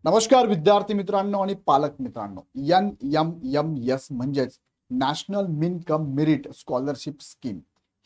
नमस्कार विद्यार्थी मित्रांनो आणि पालक मित्रांनो. NMMS म्हणजेच नॅशनल मिनकम मेरिट स्कॉलरशिप स्कीम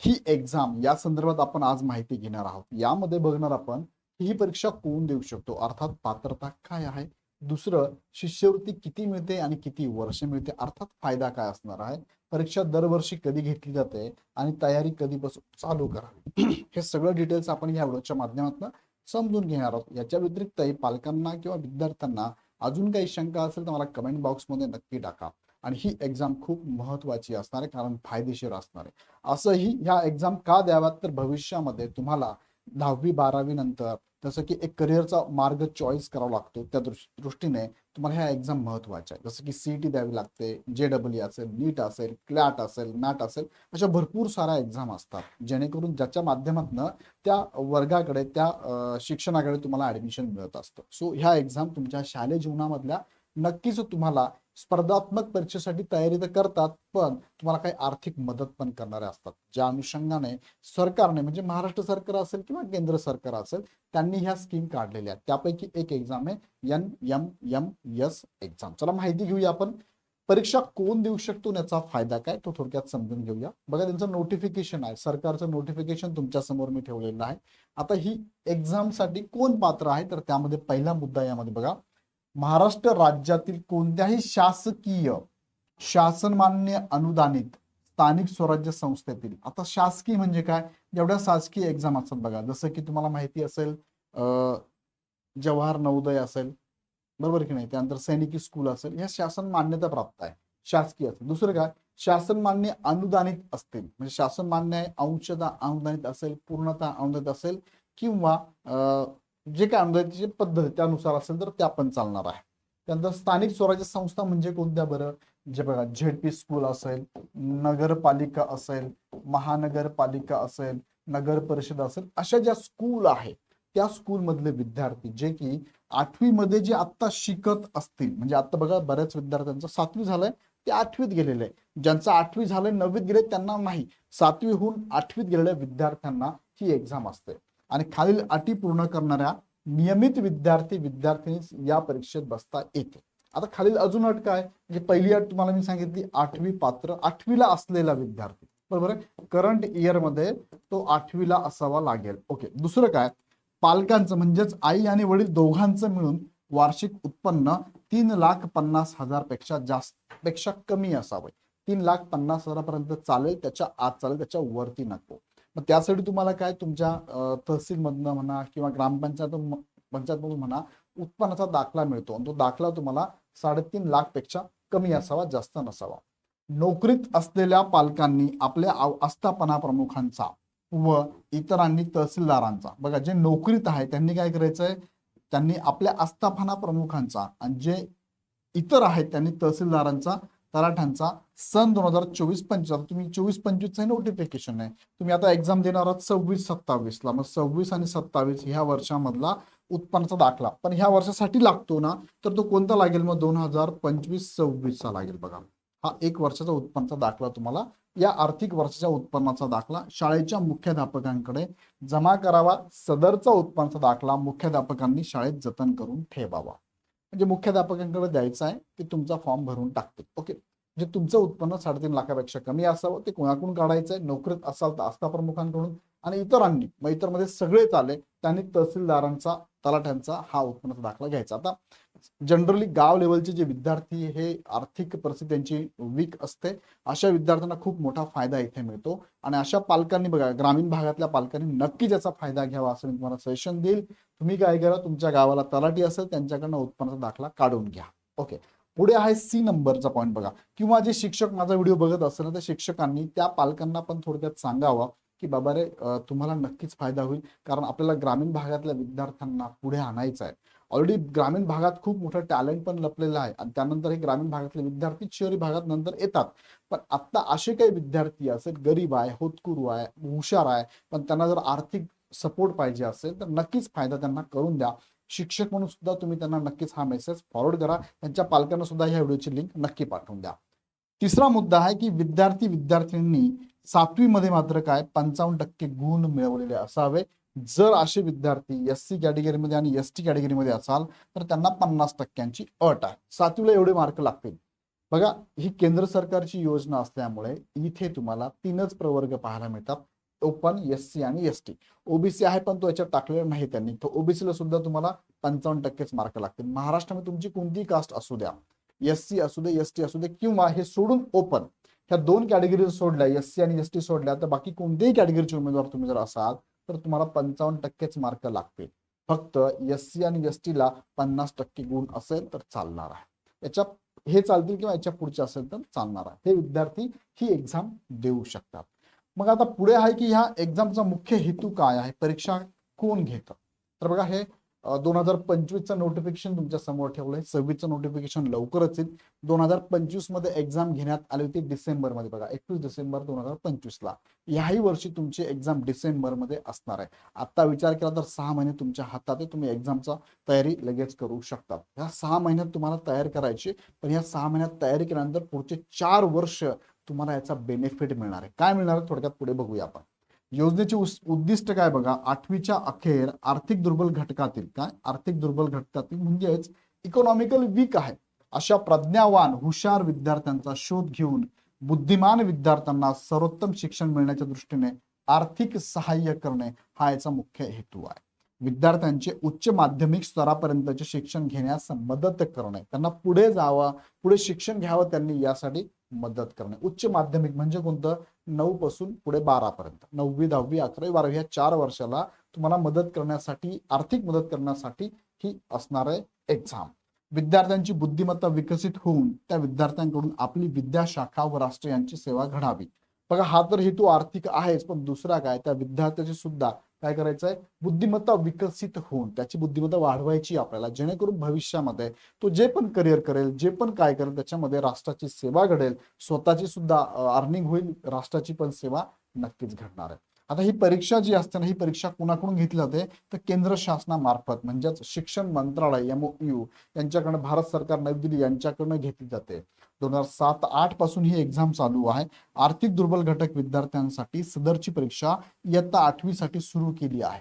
ही एक्झाम या संदर्भात आपण आज माहिती घेणार आहोत. यामध्ये बघणार आपण की ही परीक्षा कोण देऊ शकतो, अर्थात पात्रता काय आहे, दुसरं शिष्यवृत्ती किती मिळते आणि किती वर्ष मिळते, अर्थात फायदा काय असणार आहे, परीक्षा दरवर्षी कधी घेतली जाते आणि तयारी कधीपासून चालू करावी हे सगळं डिटेल्स आपण या व्हिडिओच्या माध्यमातून समजून घेणार आहोत. याच्या व्यतिरिक्तही पालकांना किंवा विद्यार्थ्यांना अजून काही शंका असेल तर मला कमेंट बॉक्समध्ये नक्की टाका. आणि ही एक्झाम खूप महत्वाची असणार आहे, कारण फायदेशीर असणार आहे. असंही ह्या एक्झाम का द्याव्यात तर भविष्यामध्ये तुम्हाला 10वी-12वी नंतर जसं की एक करिअरचा मार्ग चॉईस करावा लागतो, त्या दृष्टीने तुम्हाला ह्या एक्झाम महत्वाच्या आहे. जसं की सीईटी द्यावी लागते, JEE असेल, नीट असेल, क्लॅट असेल, मॅट असेल, अशा भरपूर साऱ्या एक्झाम असतात जेणेकरून ज्याच्या माध्यमातून त्या वर्गाकडे त्या शिक्षणाकडे तुम्हाला ऍडमिशन मिळत असतं. सो ह्या एक्झाम तुमच्या शालेय जीवनामधल्या नक्कीच तुम्हाला स्पर्धात्मक परीक्षेसाठी तयारी तर करतात, पण तुम्हाला काही आर्थिक मदत पण करणारे असतात. ज्या अनुषंगाने सरकारने म्हणजे महाराष्ट्र सरकार असेल किंवा केंद्र सरकार असेल त्यांनी ह्या स्कीम काढलेल्या आहेत. त्यापैकी एक एक्झाम आहे NMMS एक्झाम. चला माहिती घेऊया आपण. परीक्षा कोण देऊ शकतो, याचा फायदा काय तो थोडक्यात समजून घेऊया. बघा, त्यांचं नोटिफिकेशन आहे, सरकारचं नोटिफिकेशन तुमच्या समोर मी ठेवलेलं आहे. आता ही एक्झाम साठी कोण पात्र आहे, तर त्यामध्ये पहिला मुद्दा यामध्ये बघा, महाराष्ट्र राज्यातील कोणत्याही शासकीय, शासनमान्य, अनुदानित स्थानिक स्वराज्य संस्थेतील. आता शासकीय म्हणजे काय, जेवढ्या शासकीय एक्झाम असतात बघा, जसं की तुम्हाला माहिती असेल जवाहर नवोदय असेल, बरोबर की नाही, त्यानंतर सैनिकी स्कूल असेल, ह्या शासन मान्यता प्राप्त आहे, शासकीय असेल. दुसरं काय, शासन मान्य अनुदानित असतील, म्हणजे शासन मान्य आहे, अंशतः अनुदानित असेल, पूर्णतः अनुदानित असेल, किंवा जे काय अनुदानितची पद्धत त्यानुसार असेल तर त्या पण चालणार आहे. त्यानंतर स्थानिक स्वराज्य संस्था म्हणजे कोणत्या बरं, जे बघा ZP स्कूल असेल, नगरपालिका असेल, महानगरपालिका असेल, नगर परिषद असेल, अशा ज्या स्कूल आहेत त्या स्कूल मधले विद्यार्थी जे की 8वी मध्ये जे आता शिकत असतील, म्हणजे आता बघा बऱ्याच विद्यार्थ्यांचं 7वी झालंय ते 8वीत गेलेले आहे, ज्यांचं 8वी झालंय 9वीत गेले त्यांना नाही, 7वीहून 8वीत गेलेल्या विद्यार्थ्यांना ही एक्झाम असते. आणि खालील अटी पूर्ण करणाऱ्या नियमित विद्यार्थी या परीक्षेत बसता येते. आता खालील अजून अट काय, म्हणजे पहिली अट तुम्हाला मी सांगितली, 8वी पात्र, 8वीला असलेला विद्यार्थी, बरोबर आहे, करंट इयर मध्ये तो 8वीला असावा लागेल. ओके. दुसरं काय, पालकांचं म्हणजेच आई आणि वडील दोघांचं मिळून वार्षिक उत्पन्न 3,50,000 पेक्षा जास्त पेक्षा कमी असावे. 3,50,000पर्यंत चालेल, त्याच्या आत चालेल, त्याच्या वरती नको. मग त्यासाठी तुम्हाला काय, तुमच्या तहसील मधनं म्हणा किंवा पंचायतमधून म्हणा उत्पन्नाचा दाखला मिळतो, आणि तो दाखला तुम्हाला 3.5 लाख पेक्षा कमी असावा, जास्त नसावा. नोकरीत असलेल्या पालकांनी आपल्या आस्थापना प्रमुखांचा व इतरांनी तहसीलदारांचा, बघा जे नोकरीत आहे त्यांनी काय करायचंय, त्यांनी आपल्या आस्थापना प्रमुखांचा, आणि जे इतर आहेत त्यांनी तहसीलदारांचा, तलाठ्यांचा सन 2024-25, तुम्ही 24-25 नोटिफिकेशन आहे, तुम्ही आता एक्झाम देणार आहात 26-27ला, मग 26 आणि 27 ह्या वर्षामधला उत्पन्नाचा दाखला पण ह्या वर्षासाठी लागतो ना, तर तो कोणता लागेल, मग 2025-26चा लागेल. बघा, हा 1 वर्षाचा उत्पन्नाचा दाखला तुम्हाला या आर्थिक वर्षाच्या उत्पन्नाचा दाखला शाळेच्या मुख्याध्यापकांकडे जमा करावा. सदरचा उत्पन्नाचा दाखला मुख्याध्यापकांनी शाळेत जतन करून ठेवावा. म्हणजे मुख्याध्यापकांकडे द्यायचा आहे, ते तुमचा फॉर्म भरून टाकते. ओके. म्हणजे तुमचं उत्पन्न 3.5 लाखापेक्षा कमी असावं. ते कोणाकडून काढायचंय, नोकरीत असाल तर आस्थाप्रमुखांकडून, आणि इतरांनी, मग इतर मध्ये सगळेच आले, त्यांनी तहसीलदारांचा, तलाठ्यांचा हा उत्पन्नाचा दाखला घ्यायचा. आता जनरली गाव लेवलचे जे विद्यार्थी हे आर्थिक परिस्थिती त्यांची वीक असते, अशा विद्यार्थ्यांना खूप मोठा फायदा इथे मिळतो. आणि अशा पालकांनी बघा, ग्रामीण भागातल्या पालकांनी नक्की त्याचा फायदा घ्यावा असं मी तुम्हाला सजेशन देईल. तुम्ही काय करा, तुमच्या गावाला तलाठी असेल त्यांच्याकडनं उत्पन्नाचा दाखला काढून घ्या. ओके. पुढे आहे C नंबरचा पॉईंट बघा, किंवा जे शिक्षक माझा व्हिडिओ बघत असतील ना, त्या शिक्षकांनी त्या पालकांना पण थोडक्यात सांगावं की बाबा रे, तुम्हाला नक्कीच फायदा होईल, कारण आपल्याला ग्रामीण भागातल्या विद्यार्थ्यांना पुढे आणायचं आहे. ऑलरेडी ग्रामीण भागात खूप मोठं टॅलेंट पण लपलेलं आहे, आणि त्यानंतर हे ग्रामीण भागातले विद्यार्थी शहरी भागात नंतर येतात. पण आता असे काही विद्यार्थी असेल, गरीब आहे, होतकुरू आहे, हुशार आहे, पण त्यांना जर आर्थिक सपोर्ट पाहिजे असेल तर नक्कीच फायदा त्यांना करून द्या. शिक्षक म्हणून सुद्धा तुम्ही त्यांना नक्कीच हा मेसेज फॉरवर्ड करा, त्यांच्या पालकांना सुद्धा ह्या व्हिडिओची लिंक नक्की पाठवून द्या. तिसरा मुद्दा आहे की विद्यार्थ्यांनी 7वी मध्ये मात्र काय 55% गुण मिळवलेले असावे. जर असे विद्यार्थी SC कॅटेगरीमध्ये आणि ST कॅटेगरीमध्ये असाल तर त्यांना 50% अट आहे. 7वीला एवढे मार्क लागतील. बघा, ही केंद्र सरकारची योजना असल्यामुळे इथे तुम्हाला 3च प्रवर्ग पाहायला मिळतात, ओपन, SC आणि ST. OBC आहे पण तो याच्यात टाकलेला नाही त्यांनी, तो OBC ला सुद्धा तुम्हाला 55%च मार्क लागतील. महाराष्ट्रामध्ये तुमची कोणतीही कास्ट असू द्या, SC असू दे, ST असू दे, किंवा हे सोडून ओपन, ह्या 2 कॅटेगरी सोडल्या, SC आणि ST सोडल्या, तर बाकी कोणत्याही कॅटेगरीचे उमेदवार तुम्ही जर असाल तर तुम्हाला 55%च मार्क लागतील. फक्त SC आणि ST ला 50% गुण असेल तर चालणार आहे. याच्या हे चालतील किंवा याच्या पुढचे असेल तर चालणार आहे. हे विद्यार्थी ही एक्झाम देऊ शकतात. मग आता पुढे आहे की ह्या एक्झामचा मुख्य हेतू काय आहे, परीक्षा कोण घेतं. तर बघा, हे 2025चं नोटिफिकेशन तुमच्या समोर ठेवलंय. 26चं नोटिफिकेशन लवकरच येईल. 2025 मध्ये एक्झाम घेण्यात आली होती डिसेंबरमध्ये. बघा, 21 डिसेंबर 2025ला. याही वर्षी तुमची एक्झाम डिसेंबरमध्ये असणार आहे. आता विचार केला तर 6 महिने तुमच्या हातात आहे. तुम्ही एक्झामचा तयारी लगेच करू शकता. ह्या 6 महिन्यात तुम्हाला तयार करायची, पण ह्या 6 महिन्यात तयारी केल्यानंतर पुढचे 4 वर्ष तुम्हाला याचा बेनिफिट मिळणार आहे. काय मिळणार आहे थोडक्यात पुढे बघूया आपण. योजनेचे उद्दिष्ट काय बघा, 8वीच्या अखेर आर्थिक दुर्बल घटकातील, काय आर्थिक दुर्बल घटकातील म्हणजेच इकॉनॉमिकल वीक आहे अशा प्रज्ञावान हुशार विद्यार्थ्यांचा शोध घेऊन बुद्धिमान विद्यार्थ्यांना सर्वोत्तम शिक्षण मिळण्याच्या दृष्टीने आर्थिक सहाय्य करणे हा याचा मुख्य हेतू आहे. विद्यार्थ्यांचे उच्च माध्यमिक स्तरापर्यंतचे शिक्षण घेण्यास मदत करणे, त्यांना पुढे जावं, पुढे शिक्षण घ्यावं त्यांनी, यासाठी मदत करणे. उच्च माध्यमिक म्हणजे कोणतं, 9 पासून पुढे 12 पर्यंत, 9वी 10वी 11वी 12वी ह्या 4 वर्षाला तुम्हाला मदत करण्यासाठी, आर्थिक मदत करण्यासाठी ही असणार आहे एक्झाम. विद्यार्थ्यांची बुद्धिमत्ता विकसित होऊन त्या विद्यार्थ्यांकडून आपली विद्याशाखा व राष्ट्र यांची सेवा घडावी. बघा, हा तर हेतू आर्थिक आहेच, पण दुसरा काय, त्या विद्यार्थ्याची सुद्धा काय करायचं आहे, बुद्धिमत्ता विकसित होऊन त्याची बुद्धिमत्ता वाढवायची आपल्याला, जेणेकरून भविष्यामध्ये तो जे पण करिअर करेल, जे पण काय करेल, त्याच्यामध्ये राष्ट्राची सेवा घडेल, स्वतःची सुद्धा अर्निंग होईल, राष्ट्राची पण सेवा नक्कीच घडणार आहे. आता ही परीक्षा जी असते ना, ही परीक्षा कोणाकडून घेतली जाते, तर केंद्र शासनामार्फत म्हणजेच शिक्षण मंत्रालय MOU यांच्याकडनं, भारत सरकार नवी दिल्ली यांच्याकडनं घेतली जाते. 2007-8 पासून ही एक्झाम चालू आहे. आर्थिक दुर्बल घटक विद्यार्थ्यांसाठी सदरची परीक्षा इयत्ता 8वी साठी सुरू केली आहे.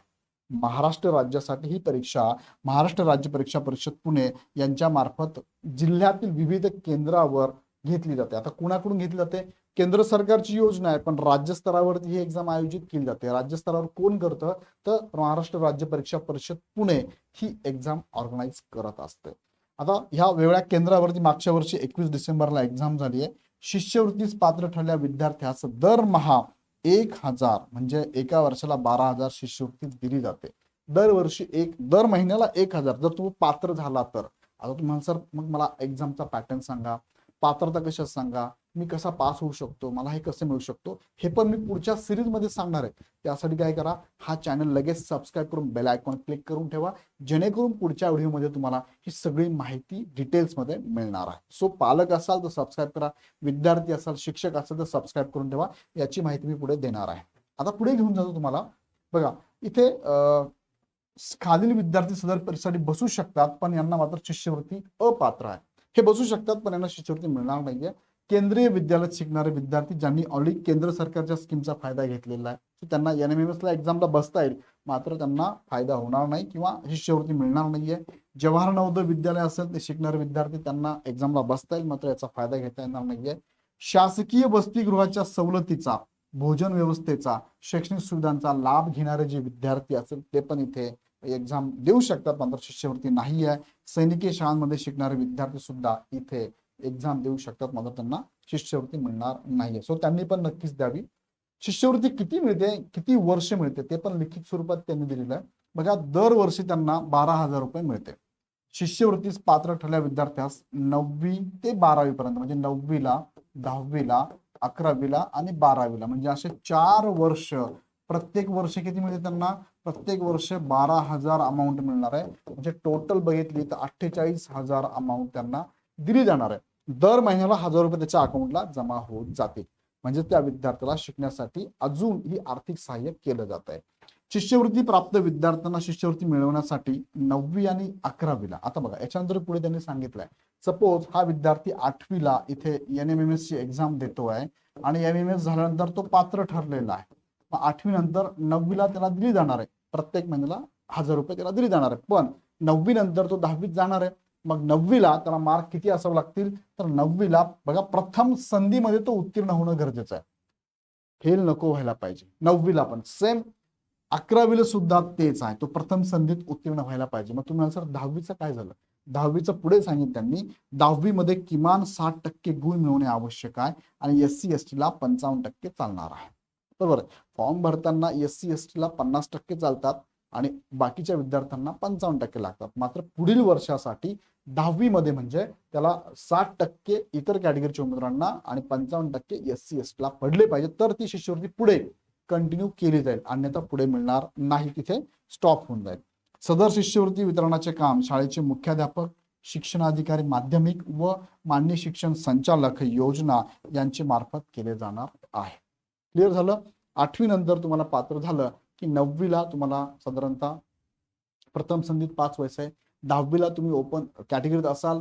महाराष्ट्र राज्यासाठी ही परीक्षा महाराष्ट्र राज्य परीक्षा परिषद पुणे यांच्या मार्फत जिल्ह्यातील विविध केंद्रावर घेतली जाते. आता कुणाकडून घेतली जाते, केंद्र सरकारची योजना आहे, पण राज्य स्तरावरती ही एक्झाम आयोजित केली जाते. राज्य स्तरावर कोण करतं, तर महाराष्ट्र राज्य परीक्षा परिषद पुणे ही एक्झाम ऑर्गनाईज करत असते. आता ह्या वेगळ्या केंद्रावरती मागच्या वर्षी 21 डिसेंबरला एक्झाम झाली आहे. शिष्यवृत्तीस पात्र ठरलेल्या विद्यार्थ्यास दरमहा 1,000 म्हणजे एका वर्षाला 12,000 शिष्यवृत्ती दिली जाते. दरवर्षी दर महिन्याला 1,000 जर तुम्ही पात्र झाला तर. आता तुम्हाला सर मग मला एक्झामचा पॅटर्न सांगा, पात्रता कशा सांगा, मी कसा पास होऊ शकतो, मला हे कसं मिळू शकतो, हे पण मी पुढच्या सिरीज मध्ये सांगणार आहे. त्यासाठी काय करा, हा चॅनल लगेच सबस्क्राईब करून बेल आयकॉन क्लिक करून ठेवा, जेणेकरून पुढच्या व्हिडिओमध्ये तुम्हाला ही सगळी माहिती डिटेल्समध्ये मिळणार आहे. सो पालक असाल तर सबस्क्राईब करा, विद्यार्थी असाल, शिक्षक असाल तर सबस्क्राईब करून ठेवा, याची माहिती मी पुढे देणार आहे. आता पुढे घेऊन जातो तुम्हाला. बघा, इथे खालील विद्यार्थी सदर परीक्षेसाठी बसू शकतात, पण यांना मात्र शिष्यवृत्ती अपात्र आहे. हे बसू शकतात पण यांना शिष्यवृत्ती मिळणार नाहीये. केंद्रीय विद्यालयात शिकणारे विद्यार्थी ज्यांनी ऑलरेडी केंद्र सरकारच्या स्कीमचा फायदा घेतलेला आहे, त्यांना NMMS ला एक्झामला बसता येईल, मात्र त्यांना फायदा होणार नाही किंवा शिष्यवृत्ती मिळणार नाहीये. जवाहर नवोदय विद्यालय असेल ते शिकणारे विद्यार्थी, त्यांना एक्झामला बसता येईल, मात्र याचा फायदा घेता येणार नाहीये. शासकीय वसतिगृहाच्या सवलतीचा, भोजन व्यवस्थेचा, शैक्षणिक सुविधांचा लाभ घेणारे जे विद्यार्थी असेल ते पण इथे एक्झाम देऊ शकतात, मात्र शिष्यवृत्ती नाही आहे. सैनिकी शाळांमध्ये शिकणारे विद्यार्थी सुद्धा इथे एक्झाम देऊ शकतात, मात्र त्यांना शिष्यवृत्ती मिळणार नाहीये. सो त्यांनी पण नक्कीच द्यावी. शिष्यवृत्ती किती मिळते, किती वर्ष मिळते, ते पण लिखित स्वरूपात त्यांनी दिलेलं आहे. बघा, दरवर्षी त्यांना 12,000 रुपये मिळते. शिष्यवृत्तीस पात्र ठरलेल्या विद्यार्थ्यास 9वी ते 12वी पर्यंत, म्हणजे 9वीला 10वीला 11वीला आणि 12वीला, म्हणजे असे 4 वर्ष, प्रत्येक वर्ष किती मिळते त्यांना, प्रत्येक वर्ष 12,000 अमाऊंट मिळणार आहे. म्हणजे टोटल बघितली तर 48,000 अमाऊंट त्यांना दिली जाणार आहे. दर महिन्याला 1,000 रुपये त्याच्या अकाउंटला जमा होत जातील. म्हणजे त्या विद्यार्थ्याला शिकण्यासाठी अजून ही आर्थिक सहाय्य केलं जात आहे. शिष्यवृत्ती प्राप्त विद्यार्थ्यांना शिष्यवृत्ती मिळवण्यासाठी 9वी आणि 11वीला, आता बघा याच्यानंतर पुढे त्यांनी सांगितलंय, सपोज हा विद्यार्थी 8वीला इथे NMMS ची एक्झाम देतोय आणि NMMS झाल्यानंतर तो पात्र ठरलेला आहे, मग 8वी नंतर 9वीला त्याला दिली जाणार आहे. प्रत्येक महिन्याला 1000 रुपये त्याला दिले जाणार आहे. पण 9वी नंतर तो 10वीत जाणार आहे. मग 9वीला त्याला मार्क किती असावं लागतील, तर 9वीला बघा प्रथम संधीमध्ये तो उत्तीर्ण होणं गरजेचं आहे. फेल नको व्हायला पाहिजे. 9वीला पण सेम, 11वीला सुद्धा तेच आहे, तो प्रथम संधीत उत्तीर्ण व्हायला पाहिजे. मग तुम्ही सर 10वीचं काय झालं, 10वीचं पुढे सांगितलं त्यांनी 10वीमध्ये किमान 60% गुण मिळवणे आवश्यक आहे आणि SC ST ला 55% चालणार आहे. बरोबर. फॉर्म भरताना SC ST ला 50% चालतात आणि बाकीच्या विद्यार्थ्यांना 55% लागतात. मात्र पुढील वर्षासाठी 10वीमध्ये म्हणजे त्याला 60% इतर कॅटेगरीच्या उमेदवारांना आणि 55% SC ST ला पडले पाहिजे, तर ती शिष्यवृत्ती पुढे कंटिन्यू केली जाईल, अन्यथा पुढे मिळणार नाही, तिथे स्टॉप होऊन जाईल. सदर शिष्यवृत्ती वितरणाचे काम शाळेचे मुख्याध्यापक, शिक्षणाधिकारी माध्यमिक व मान्य शिक्षण संचालक योजना यांचे मार्फत केले जाणार आहे. क्लिअर झालं. 8वी नंतर तुम्हाला पात्र झालं की 9वीला तुम्हाला साधारणतः प्रथम संधीत 5 व्हायचं आहे. 10वीला तुम्ही ओपन कॅटेगरीत असाल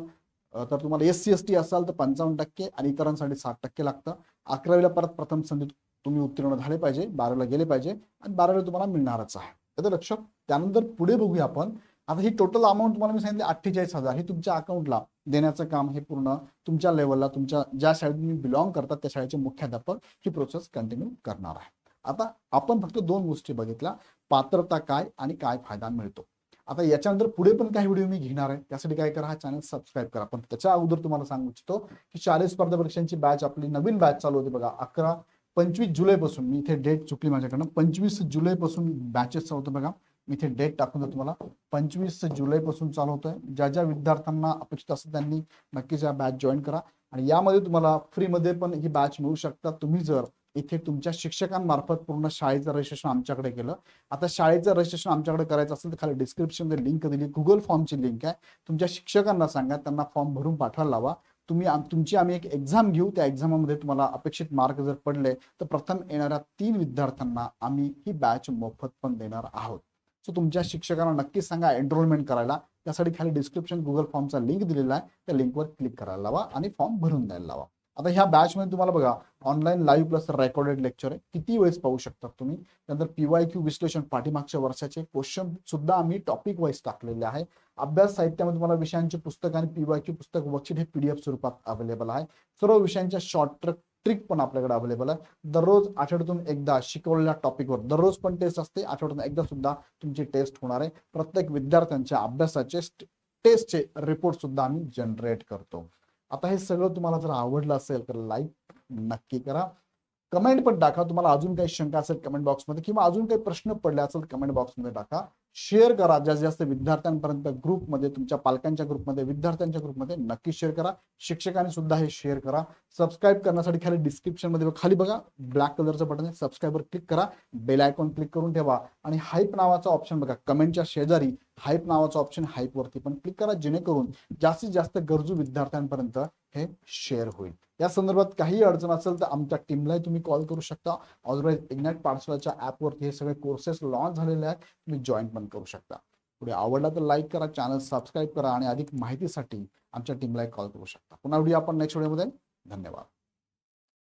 तर तुम्हाला SC ST असाल तर 55% आणि इतरांसाठी 60% लागतं. 11वीला परत प्रथम संधीत तुम्ही उत्तीर्ण झाले पाहिजे, 12वीला गेले पाहिजे आणि 12वीला तुम्हाला मिळणारच आहे. त्याचं लक्षात. त्यानंतर पुढे बघूया आपण. आता ही टोटल अमाऊंट तुम्हाला मी सांगितली 48,000 ही तुमच्या अकाउंटला देण्याचं काम हे पूर्ण तुमच्या लेवलला, तुमच्या ज्या शाळेत तुम्ही बिलॉंग करतात त्या शाळेचे मुख्याध्यापक ही प्रोसेस कंटिन्यू करणार आहे. आता आपण फक्त 2 गोष्टी बघितल्या, पात्रता काय आणि काय फायदा मिळतो. आता याच्यानंतर पुढे पण काही व्हिडिओ मी घेणार आहे, त्यासाठी काय करा, हा चॅनल सबस्क्राईब करा. पण त्याच्या अगोदर तुम्हाला सांगू इच्छितो की शालेय स्पर्धा परीक्षांची बॅच, आपली नवीन बॅच चालू होती बघा. 25 जुलैपासून, मी इथे डेट चुकली माझ्याकडनं, 25 जुलैपासून बॅचेस चालू होतं बघा. मी इथे डेट टाकून देतो तुम्हाला. 25 जुलैपासून चालू होतोय. ज्या ज्या विद्यार्थ्यांना अपेक्षित असेल त्यांनी नक्कीच या बॅच जॉईन करा आणि यामध्ये तुम्हाला फ्रीमध्ये पण ही बॅच मिळू शकतात, तुम्ही जर इथे तुमच्या शिक्षकांमार्फत पूर्ण शाळेचं रजिस्ट्रेशन आमच्याकडे केलं. आता शाळेचं रजिस्ट्रेशन आमच्याकडे करायचं असेल तर खाली डिस्क्रिप्शनमध्ये लिंक दिली, गुगल फॉर्मची लिंक आहे. तुमच्या शिक्षकांना सांगा, त्यांना फॉर्म भरून पाठवायला लावा. तुमची आम्ही एक एक्झाम घेऊ, त्या एक्झाममध्ये तुम्हाला अपेक्षित मार्क जर पडले तर प्रथम येणाऱ्या 3 विद्यार्थ्यांना आम्ही ही बॅच मोफत पण देणार आहोत. सो तुमच्या शिक्षकांना नक्कीच सांगा एनरोलमेंट करायला. त्यासाठी खाली डिस्क्रिप्शन गुगल फॉर्मचा लिंक दिलेला आहे, त्या लिंकवर क्लिक करायला लावा आणि फॉर्म भरून द्यायला लावा. आता ह्या बॅचमध्ये तुम्हाला बघा online live plus recorded lecture आहे, किती वेळेस पाहू शकता तुम्ही. त्यानंतर PYQ विश्लेषण, पाठीमागच्या वर्षाचे क्वेश्चन सुद्धा आम्ही टॉपिक वाईज टाकलेले आहे. अभ्यास साहित्यामध्ये तुम्हाला विषयांचे पुस्तक आणि PYQ पुस्तक वर्कशीट हे PDF स्वरूपात अवेलेबल आहे. सर्व विषयांच्या शॉर्ट ट्रिक पण आपल्याकडे अवेलेबल आहे. दररोज आठवड्यातून एकदा शिकवलेल्या टॉपिकवर दररोज पण टेस्ट असते, आठवड्यातून एकदा सुद्धा तुमची टेस्ट होणार आहे. प्रत्येक विद्यार्थ्यांच्या अभ्यासाचे टेस्टचे रिपोर्ट सुद्धा आम्ही जनरेट करतो. आता हे सगळं तुम्हाला जर आवडलं असेल तर लाईक नक्की करा, कमेंट पण टाका. तुम्हाला अजून काही शंका असेल कमेंट बॉक्समध्ये, किंवा अजून काही प्रश्न पडले असेल कमेंट बॉक्समध्ये टाका. शेअर करा जास्तीत जास्त विद्यार्थ्यांपर्यंत, ग्रुपमध्ये, तुमच्या पालकांच्या ग्रुपमध्ये, विद्यार्थ्यांच्या ग्रुपमध्ये नक्की शेअर करा. शिक्षकांनी सुद्धा हे शेअर करा. सबस्क्राईब करण्यासाठी खाली डिस्क्रिप्शनमध्ये खाली बघा ब्लॅक कलरचं बटन आहे, सबस्क्राईबवर क्लिक करा, बेल आयकॉन क्लिक करून ठेवा आणि हाईप नावाचा ऑप्शन बघा कमेंटच्या शेजारी, हाईप नावाचा ऑप्शन, हाईपवरती पण क्लिक करा, जेणेकरून जास्तीत जास्त गरजू विद्यार्थ्यांपर्यंत हे शेअर होईल. या संदर्भात काही अडचण असेल तर आमच्या टीमलाही तुम्ही कॉल करू शकता. ऑलरेडी इग्नाइट पाठशालाच्या ॲपवरती हे सगळे कोर्सेस लॉन्च झालेले आहेत, तुम्ही जॉईन पण करू शकता. पुढे आवडला तर लाईक करा, चॅनल सबस्क्राईब करा आणि अधिक माहितीसाठी आमच्या टीमलाही कॉल करू शकता. पुन्हा व्हिडिओ आपण नेक्स्ट व्हिडिओमध्ये. धन्यवाद.